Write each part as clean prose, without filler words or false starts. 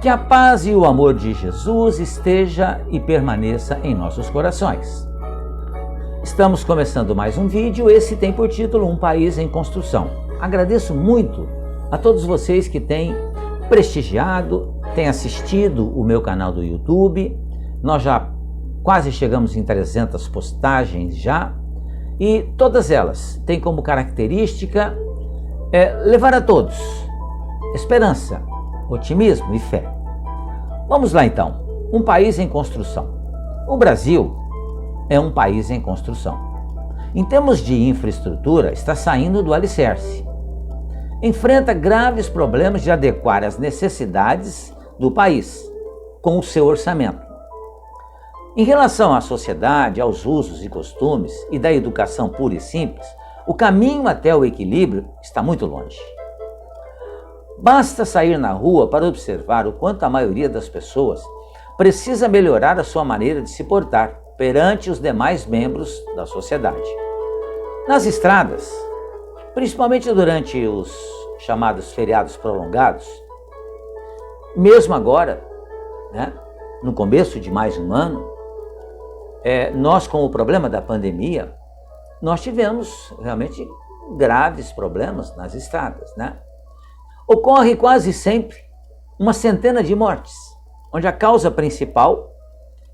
Que a paz e o amor de Jesus esteja e permaneça em nossos corações. Estamos começando mais um vídeo, esse tem por título Um País em Construção. Agradeço muito a todos vocês que têm prestigiado, têm assistido o meu canal do YouTube. Nós já quase chegamos em 300 postagens já, e todas elas têm como característica levar a todos esperança, otimismo e fé. Vamos lá então, um país em construção. O Brasil é um país em construção. Em termos de infraestrutura, está saindo do alicerce. Enfrenta graves problemas de adequar as necessidades do país com o seu orçamento. Em relação à sociedade, aos usos e costumes e da educação pura e simples, o caminho até o equilíbrio está muito longe. Basta sair na rua para observar o quanto a maioria das pessoas precisa melhorar a sua maneira de se portar perante os demais membros da sociedade. Nas estradas, principalmente durante os chamados feriados prolongados, mesmo agora, no começo de mais um ano, nós com o problema da pandemia, nós tivemos realmente graves problemas nas estradas, Ocorre quase sempre uma centena de mortes, onde a causa principal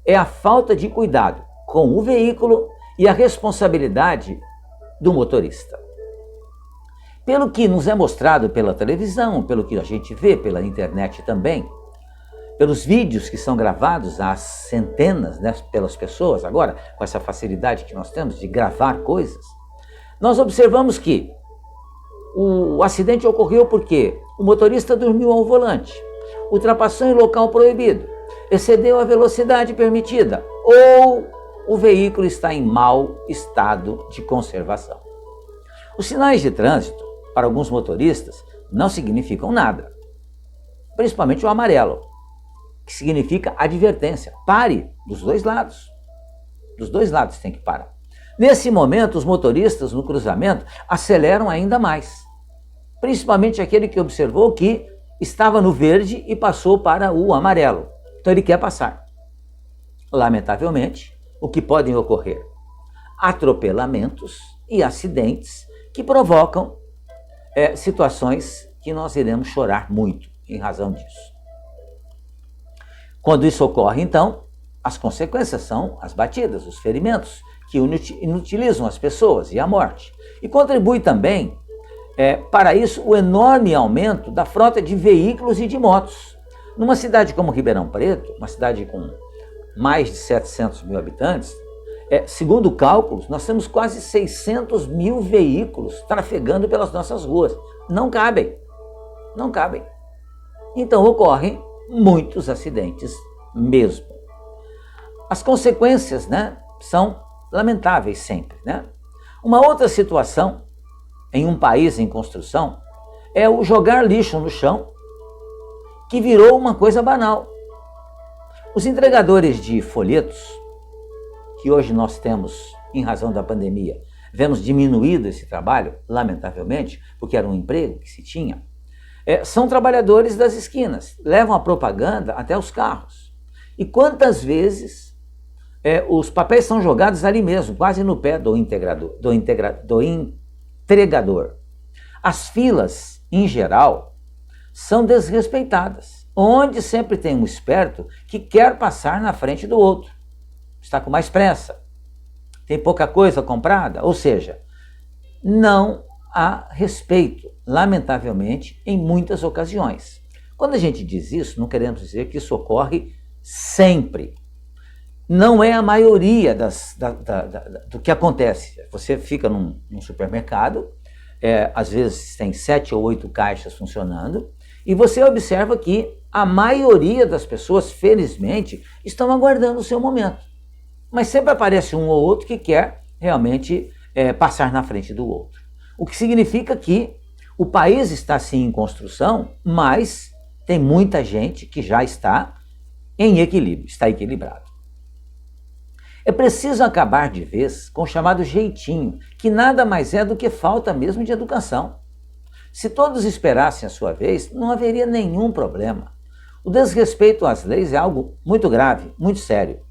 é a falta de cuidado com o veículo e a responsabilidade do motorista. Pelo que nos é mostrado pela televisão, pelo que a gente vê pela internet também, pelos vídeos que são gravados às centenas pelas pessoas, agora com essa facilidade que nós temos de gravar coisas, nós observamos que o acidente ocorreu porque o motorista dormiu ao volante, ultrapassou em local proibido, excedeu a velocidade permitida ou o veículo está em mau estado de conservação. Os sinais de trânsito, para alguns motoristas, não significam nada, principalmente o amarelo, que significa advertência. Pare dos dois lados. Dos dois lados tem que parar. Nesse momento, os motoristas no cruzamento aceleram ainda mais, principalmente aquele que observou que estava no verde e passou para o amarelo. Então ele quer passar. Lamentavelmente, o que podem ocorrer? Atropelamentos e acidentes que provocam situações que nós iremos chorar muito em razão disso. Quando isso ocorre, então, as consequências são as batidas, os ferimentos, que inutilizam as pessoas e a morte. E contribui também para isso o enorme aumento da frota de veículos e de motos. Numa cidade como Ribeirão Preto, uma cidade com mais de 700 mil habitantes, segundo cálculos, nós temos quase 600 mil veículos trafegando pelas nossas ruas. Não cabem. Então ocorrem muitos acidentes mesmo. As consequências, são lamentáveis sempre, Uma outra situação em um país em construção é o jogar lixo no chão, que virou uma coisa banal. Os entregadores de folhetos, que hoje nós temos, em razão da pandemia, vemos diminuído esse trabalho, lamentavelmente, porque era um emprego que se tinha, são trabalhadores das esquinas, levam a propaganda até os carros. E quantas vezes os papéis são jogados ali mesmo, quase no pé do entregador. As filas, em geral, são desrespeitadas, onde sempre tem um esperto que quer passar na frente do outro. Está com mais pressa, tem pouca coisa comprada, ou seja, não há respeito, lamentavelmente, em muitas ocasiões. Quando a gente diz isso, não queremos dizer que isso ocorre sempre. Não é a maioria do que acontece. Você fica num supermercado, às vezes tem 7 ou 8 caixas funcionando, e você observa que a maioria das pessoas, felizmente, estão aguardando o seu momento. Mas sempre aparece um ou outro que quer realmente passar na frente do outro. O que significa que o país está sim em construção, mas tem muita gente que já está em equilíbrio, está equilibrado. É preciso acabar de vez com o chamado jeitinho, que nada mais é do que falta mesmo de educação. Se todos esperassem a sua vez, não haveria nenhum problema. O desrespeito às leis é algo muito grave, muito sério.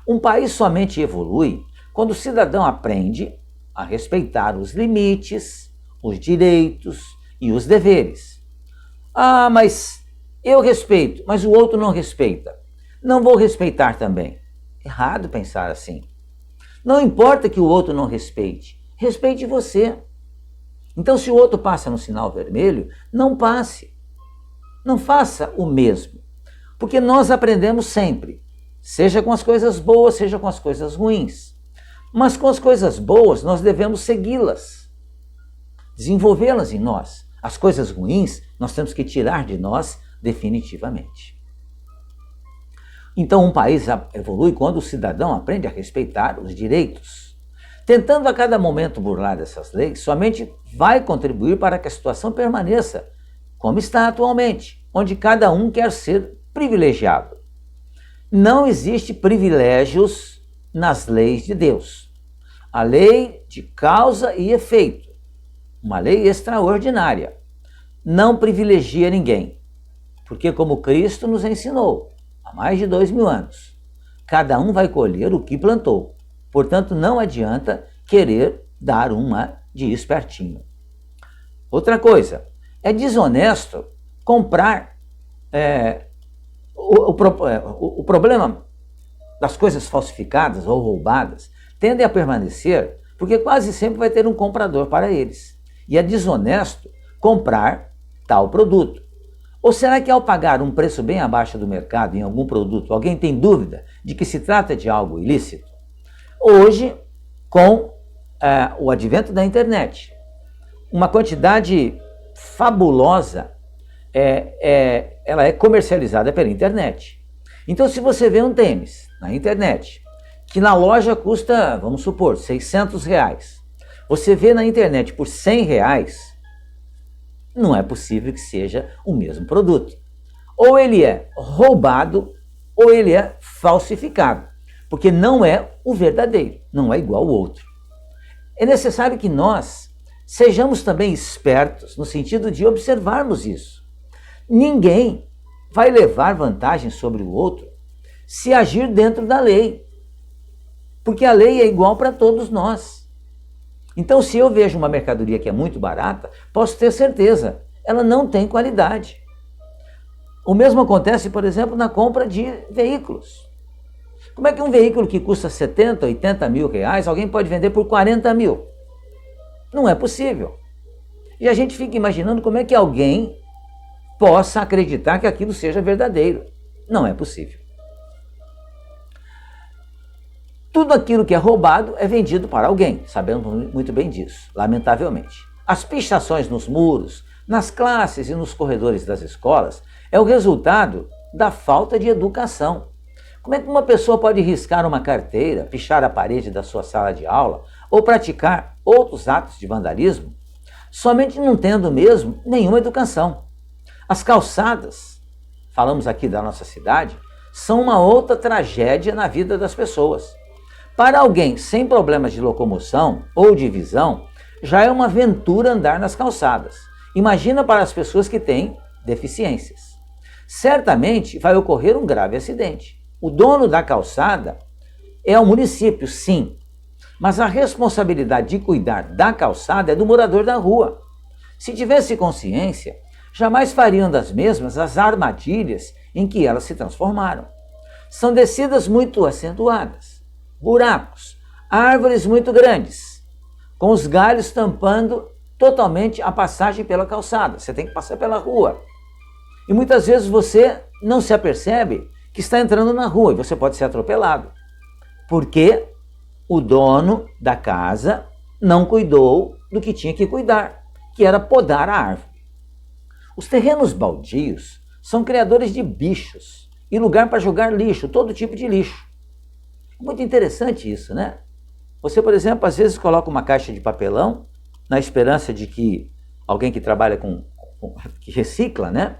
Um país somente evolui quando o cidadão aprende a respeitar os limites, os direitos e os deveres. Ah, mas eu respeito, mas o outro não respeita. Não vou respeitar também. Errado pensar assim. Não importa que o outro não respeite, respeite você. Então, se o outro passa no sinal vermelho, não passe. Não faça o mesmo. Porque nós aprendemos sempre, seja com as coisas boas, seja com as coisas ruins. Mas com as coisas boas, nós devemos segui-las, desenvolvê-las em nós. As coisas ruins, nós temos que tirar de nós definitivamente. Então, um país evolui quando o cidadão aprende a respeitar os direitos. Tentando a cada momento burlar essas leis, somente vai contribuir para que a situação permaneça como está atualmente, onde cada um quer ser privilegiado. Não existe privilégios nas leis de Deus. A lei de causa e efeito, uma lei extraordinária, não privilegia ninguém, porque como Cristo nos ensinou há mais de 2000 anos, cada um vai colher o que plantou. Portanto, não adianta querer dar uma de espertinho. Outra coisa, é desonesto comprar. O problema das coisas falsificadas ou roubadas tendem a permanecer porque quase sempre vai ter um comprador para eles. E é desonesto comprar tal produto. Ou será que ao pagar um preço bem abaixo do mercado em algum produto, alguém tem dúvida de que se trata de algo ilícito? Hoje, com o advento da internet, uma quantidade fabulosa ela é comercializada pela internet. Então, se você vê um tênis na internet, que na loja custa, vamos supor, R$600, você vê na internet por R$100, não é possível que seja o mesmo produto. Ou ele é roubado, ou ele é falsificado, porque não é o verdadeiro, não é igual ao outro. É necessário que nós sejamos também espertos no sentido de observarmos isso. Ninguém vai levar vantagem sobre o outro se agir dentro da lei, porque a lei é igual para todos nós. Então, se eu vejo uma mercadoria que é muito barata, posso ter certeza, ela não tem qualidade. O mesmo acontece, por exemplo, na compra de veículos. Como é que um veículo que custa 70, 80 mil reais, alguém pode vender por 40 mil? Não é possível. E a gente fica imaginando como é que alguém possa acreditar que aquilo seja verdadeiro. Não é possível. Tudo aquilo que é roubado é vendido para alguém, sabemos muito bem disso, lamentavelmente. As pichações nos muros, nas classes e nos corredores das escolas é o resultado da falta de educação. Como é que uma pessoa pode riscar uma carteira, pichar a parede da sua sala de aula ou praticar outros atos de vandalismo, somente não tendo mesmo nenhuma educação? As calçadas, falamos aqui da nossa cidade, são uma outra tragédia na vida das pessoas. Para alguém sem problemas de locomoção ou de visão, já é uma aventura andar nas calçadas. Imagina para as pessoas que têm deficiências. Certamente vai ocorrer um grave acidente. O dono da calçada é o município, sim, mas a responsabilidade de cuidar da calçada é do morador da rua. Se tivesse consciência, jamais fariam das mesmas as armadilhas em que elas se transformaram. São descidas muito acentuadas, buracos, árvores muito grandes, com os galhos tampando totalmente a passagem pela calçada. Você tem que passar pela rua. E muitas vezes você não se apercebe que está entrando na rua e você pode ser atropelado. Porque o dono da casa não cuidou do que tinha que cuidar, que era podar a árvore. Os terrenos baldios são criadores de bichos e lugar para jogar lixo, todo tipo de lixo. Muito interessante isso, né? Você, por exemplo, às vezes coloca uma caixa de papelão na esperança de que alguém que trabalha que recicla, né?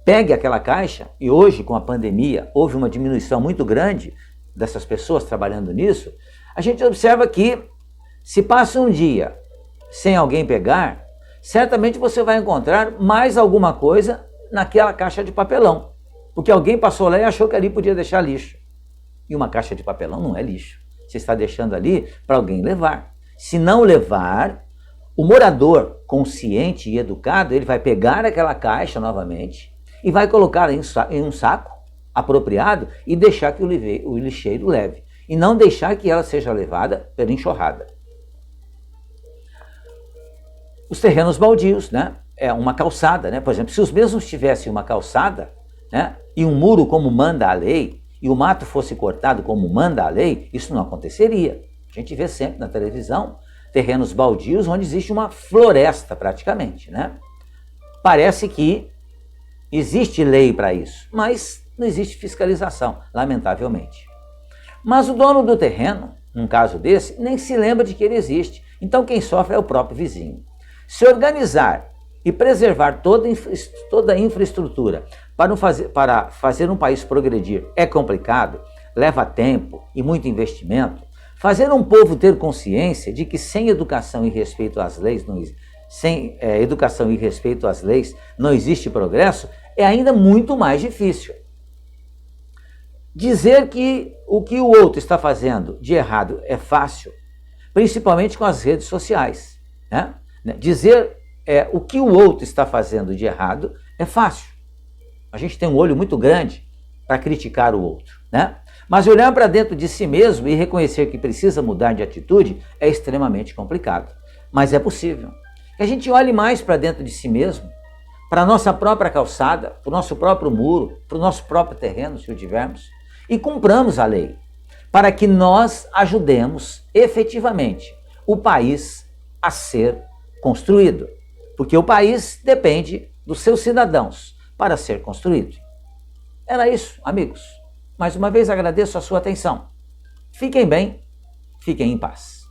Pegue aquela caixa, e hoje com a pandemia houve uma diminuição muito grande dessas pessoas trabalhando nisso. A gente observa que se passa um dia sem alguém pegar, certamente você vai encontrar mais alguma coisa naquela caixa de papelão. Porque alguém passou lá e achou que ali podia deixar lixo. E uma caixa de papelão não é lixo. Você está deixando ali para alguém levar. Se não levar, o morador consciente e educado, ele vai pegar aquela caixa novamente e vai colocar em um saco apropriado e deixar que o lixeiro leve. E não deixar que ela seja levada pela enxurrada. Os terrenos baldios, né? É uma calçada, né? Por exemplo, se os mesmos tivessem uma calçada, né? E um muro como manda a lei, e o mato fosse cortado como manda a lei, isso não aconteceria. A gente vê sempre na televisão terrenos baldios onde existe uma floresta praticamente, né? Parece que existe lei para isso, mas não existe fiscalização, lamentavelmente. Mas o dono do terreno, num caso desse, nem se lembra de que ele existe. Então quem sofre é o próprio vizinho. Se organizar e preservar toda a infraestrutura para fazer um país progredir é complicado, leva tempo e muito investimento. Fazer um povo ter consciência de que sem educação e respeito às leis não existe progresso é ainda muito mais difícil. Dizer que o que o outro está fazendo de errado é fácil, principalmente com as redes sociais, né? Dizer o que o outro está fazendo de errado é fácil. A gente tem um olho muito grande para criticar o outro, né? Mas olhar para dentro de si mesmo e reconhecer que precisa mudar de atitude é extremamente complicado. Mas é possível. Que a gente olhe mais para dentro de si mesmo, para a nossa própria calçada, para o nosso próprio muro, para o nosso próprio terreno, se o tivermos, e cumpramos a lei, para que nós ajudemos efetivamente o país a ser construído. Porque o país depende dos seus cidadãos para ser construído. Era isso, amigos. Mais uma vez agradeço a sua atenção. Fiquem bem, fiquem em paz.